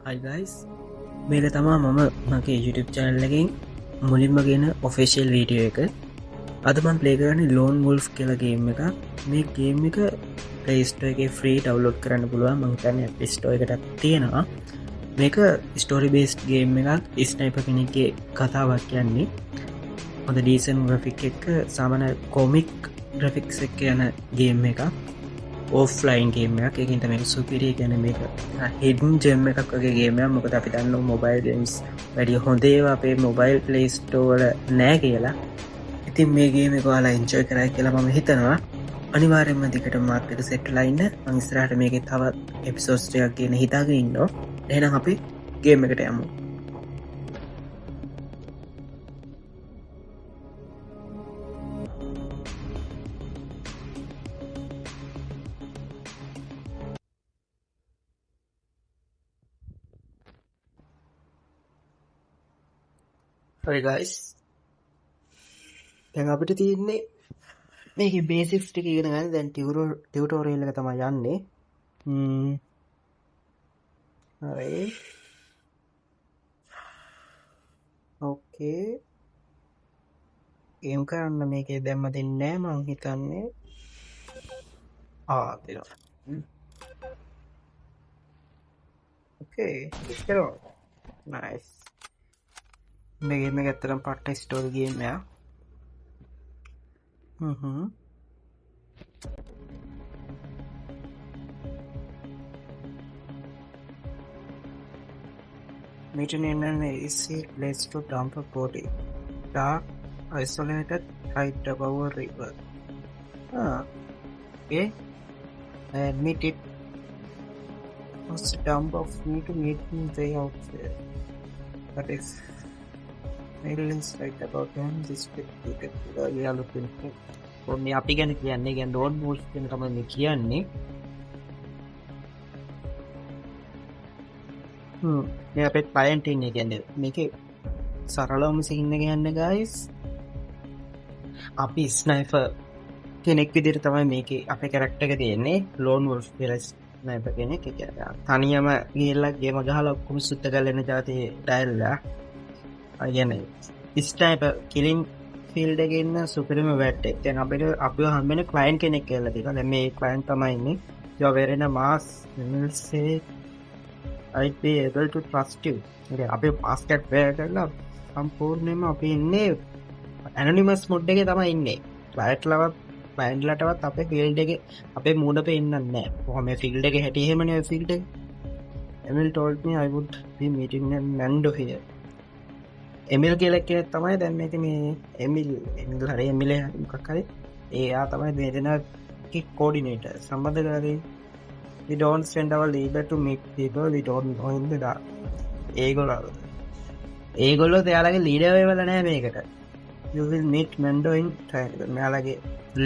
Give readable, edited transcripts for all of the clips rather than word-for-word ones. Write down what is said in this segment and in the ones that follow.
Hi guys, මේක තමා මම මගේ YouTube චැනල් එකෙන් මුලින්ම ගෙන ඔෆිසිල් වීඩියෝ එක. අද මම ප්ලේ කරන්නේ ලෝන් වුල්ෆ් කියලා ගේම් එක. මේ ගේම් එක Play Store එකේ ෆ්‍රී ඩවුන්ලෝඩ් කරන්න පුළුවන්. මම හිතන්නේ App Store එකටත් තියෙනවා. මේක ස්ටෝරි බේස්ඩ් ගේම් එකක්. ස්නයිපර් කෙනෙක්ගේ කතාවක් කියන්නේ. හොඳ ඩීසන්ට් ග්‍රැෆික් එක සාමාන්‍ය කොමික් ග්‍රැෆික්ස් එක යන ගේම් එකක්. ඕෆ්ලයින් ගේම එකක්. ඒකින්ද මේක සුපිරිය. කියන්නේ මේක හිඩන් ජෙම් එකක් වගේ ගේමයක්. මොකද අපි දන්නවා මොබයිල් ගේම්ස් වැඩි හොඳ ඒවා අපේ මොබයිල් ප්ලේ ස්ටෝර් වල නෑ කියලා. ඉතින් මේ ගේම එක ඔයාලා එන්ජොයි කරයි කියලා මම හිතනවා. අනිවාර්යයෙන්ම දිගට මාත් එක්ක සෙට් වෙලා ඉන්න. මම ඉස්සරහට මේකේ තවත් එපිසෝඩ්ස් ටිකක් ගෙන හිතාගෙන ඉන්නවා. එහෙනම් අපි ගේම් එකට යමු. Hi guys. දැන් අපිට තියෙන්නේ මේකේ බේසික්ස් ටික ඉගෙන ගන්න. දැන් ටියුටෝරියල් එක තමයි යන්නේ. හරි. ඕකේ. ගේම් කරන්න මේකේ දැම්ම දෙන්නේ නැහැ මං හිතන්නේ. දෙනවා. ඕකේ. කරමු. නයිස්. මේ ගේම් එක ඇත්තටම පට්ට ස්ටෝරි ගේම් එකක්. Meeting in an easy place to dump a body. Dark, isolated, right above a river. Okay. I admit it was dumb of me to meet me way out there. But if Middle is right about him, this we are looking for. මේ අපි ගැන කියන්නේ කියන්නේ road wolf කියන තමයි මේ කියන්නේ. මේ අපේ ක්ලයන්ට් ඉන්නේ කියන්නේ මේකේ සරලවම සිහින්න ගන්න guys. අපි ස්නයිපර් කෙනෙක් විදිහට තමයි මේකේ අපේ කැරක්ටර් එක තියෙන්නේ. ලෝන් වුල්ෆ් කියලා ස්නයිපර් කෙනෙක්. ඒ කියන්නේ තනියම ගිහලා ගේම ගහලා ඔක්කොම සුද්ධ කරලා එන જાති ඩයල්ලා. ස්නයිපර් කිලින් ෆීල්ඩ් එකේ ඉන්න සුපිරිම වැට් එක. දැන් අපිව හම්බෙන ක්ලයන්ට් කෙනෙක් කියලා තියෙනවා. දැන් මේ ක්ලයන්ට් තමයි ඉන්නේ. You are wearing a mask. You will say I'd be able to trust you. ඉතින් අපි මාස්ක් එක wear කරලා සම්පූර්ණයෙන්ම අපි ඉන්නේ anonymous mode එකේ තමයි ඉන්නේ. ක්ලයන්ට්ලටවත් අපේ ෆීල්ඩ් එකේ අපේ මූඩ් අපේ ඉන්නන්නේ නැහැ. කොහොම මේ ෆීල්ඩ් එකේ හැටි එහෙමනේ ඔය ෆීල්ඩ් එක. Emil told me I would be meeting Nando here. එමිල් කියලා කෙනෙක් තමයි දැන් මේක මේ එමිල් හරි එමිල් මොකක් හරි එයා තමයි මේ දෙනාගේ coordinator සම්බන්ධකාරී. We don't send our leader to meet people we don't know in the dark. ඒගොල්ලෝ එයාලගේ ලීඩර් වෙවලා නැහැ මේකට. You will meet Mando in time. මෙයාලගේ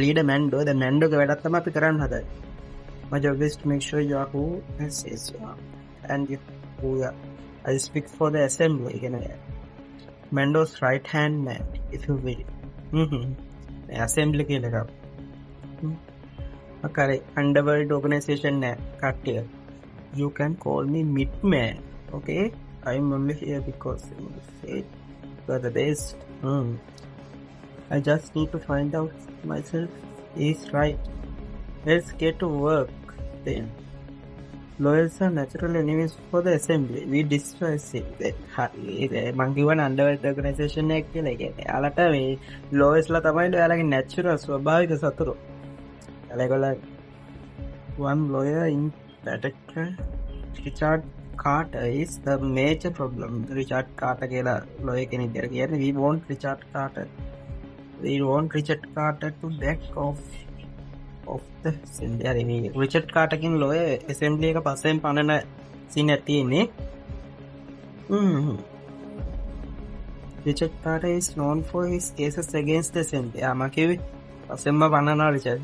ලීඩර් Mando. දැන් Mandoගේ වැඩක් තමයි අපි කරන්න හදන්නේ. My job is to make sure you are who it says you are and who you are. I speak for the assembly. Mando's right hand man, if you will. Assembly ke laga. Okay, underworld organization ne kattiya. You can call me Midman. Okay, I'm only here because you said you are the best. I just need to find out myself is right. Let's get to work then. Loyals are natural enemies for the assembly. We destroy it. මං කියවන underworld organization එක කියලා කියන්නේ. යාලට මේ loyalsලා තමයි යාලගේ natural ස්වභාවික සතුරු. යාලගොල්ලෝ one lawyer in particular Richard Carter is the major problem. Richard Carter කියලා lawyer කෙනෙක් කියන්නේ. We want Richard Carter to back off of the assembly. Richard Carter kin lawyer assembly එක පස්සෙන් පනන scene එකක් තියෙන්නේ. Richard Carter is known for his cases against the assembly. මම කිව්වේ පස්සෙන්ම පනනවා Richard.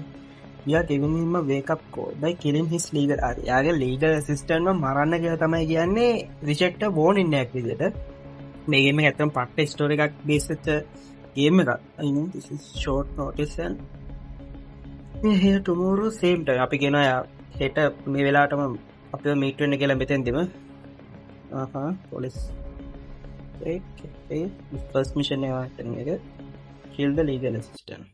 We are giving him a wake up call by killing his legal යාගේ legal assistant ව මරන්න කියලා තමයි කියන්නේ Richard warning එකක් විදිහට. මේ ගේම් එක ඇත්තටම පට්ට ස්ටෝරි එකක් බේස් වෙච්ච ගේම් එකක්. I know this is short notice and here tomorrow same time අපි කියනවා හෙට මේ වෙලාවටම අපිව මීට් වෙන්න කියලා මෙතෙන්දිම police. Okay. First mission kill the legal assistant.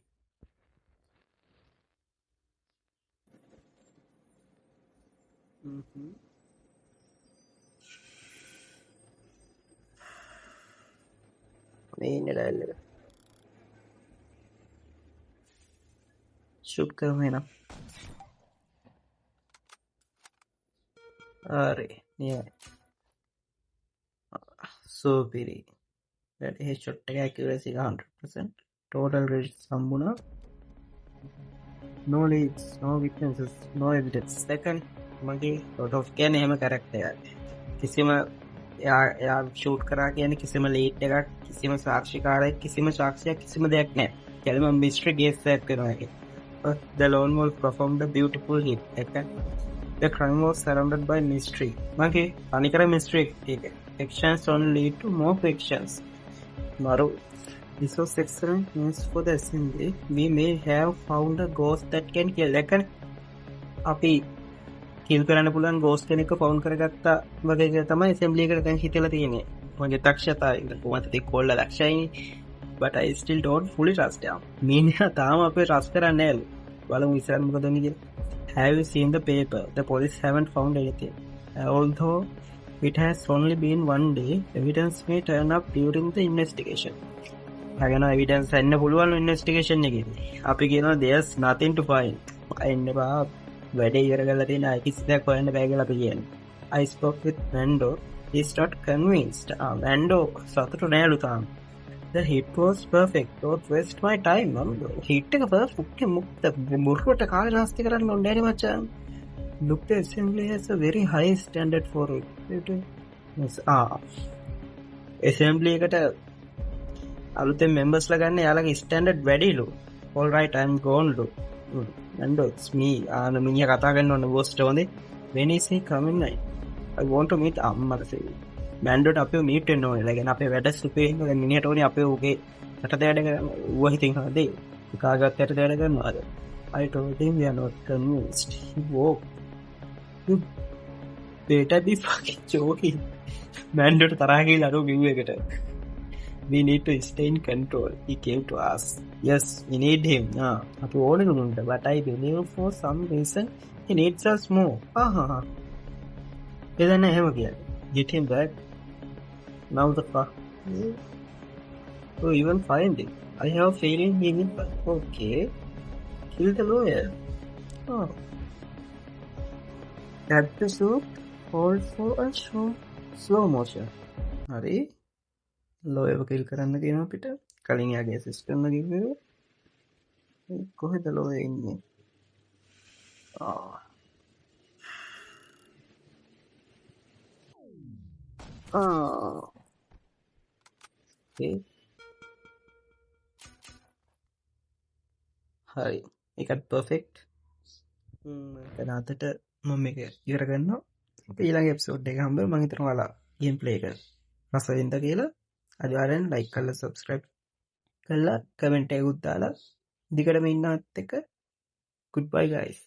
Shoot कर मेरा अरे superior. That headshot accuracy 100%. Total reads Sambuna. No leads, no witnesses, no evidence. Second, මගේ sort of කියන්නේ එහෙම character එකක්. කිසිම එයා shoot කරා කියන්නේ කිසිම lead එකක්, කිසිම සාක්ෂිකාරයෙක්, කිසිම සාක්ෂියක්, කිසිම දෙයක් නැහැ. කෙලිම mystery case එකක් කරනවා ඒක. The lone wolf performed a beautiful hit. The crime was surrounded by mystery. මගේ අනිකර mystery එක. Actions only lead to more fictions. Maru. This was excellent news for the assembly. We may have found a ghost that can kill. අපි kill කරන්න පුළුවන් ghost කෙනෙක්ව found කරගත්තා වගේ තමයි assembly එකට දැන් හිතලා තියෙන්නේ. මගේ දක්ෂතාවය කොහොමද කොල්ල දක්ෂයිනේ. But I still don't fully trust him. මීනියා තාම අපේ trust කරන්නේ නැලු. බලමු ඉස්සරහ මොකද වෙන්නේ කියලා. Have you seen the paper? The police haven't found anything. Although it has only been one day, evidence may turn up during the investigation. Again, evidence and පුළුවන් investigation එකේදී. අපි කියනවා there's nothing to find. අයින්න බා වැඩේ ඉවර කරලා තියෙන අය කිසි දෙයක් හොයන්න බෑ කියලා අපි කියන්නේ. I spoke with Mando. He's not convinced. Mando සතුටු නෑලු තාම. The hit was perfect. Don't waste my time. Hit එක perfect. මුක්ත මුරුවට කාලේ නාස්ති කරන්න ඕනේ නෑනේ මචං. Look, the assembly has a very high standard for it. Yes. Assembly එකට අලුතෙන් members ලා ගන්න යාලගේ standard වැඩිලු. All right, I'm gone ලු. Mando, it's me. මිනිහා කතා කරන්න ඕන boss හොඳේ. When is he coming? I want to meet අම්මට say. Mando අපේ meet වෙන්න ඕනේ. like අපේ වැඩ සුපේ ඉන්න මිනිහට ඕනේ අපේ උගේ රට දෙයට කරන්න. ඌව හිතින් හදේ. කාගත් යට දෙයට කරනවාද? I told him we are not convinced. He woke. You better be fucking joking. Mando තරහ ගිහලා අර view එකට. We need to stay in control. He came to us. Yes, we need him. අපි ඕනේ නුඹට. But I believe for some reason he needs us more. එදන්න එහෙම කියන්නේ. Get him back. Now the fuck. Oh, even find him. I have a feeling he will. Okay. Kill the lawyer. Tap the suit. Hold for a slow motion. හරි. ලෝයව කිල් කරන්න තියෙනවා අපිට. කලින් යාගේ system එක කිව්වේ. කොහෙද ලෝය ඉන්නේ? Okay. හරි. ඒකත් perfect. දැන් අදට මම මේක ඉවර කරනවා. ඊළඟ එපිසෝඩ් එක හම්බෙමු. මම හිතනවා ඔයාලා ගේම් ප්ලේ එක රස වෙනද කියලා. අනිවාර්යෙන් like කරලා subscribe කරලා comment එකකුත් දාලා දිගටම ඉන්නත් එක්ක goodbye guys.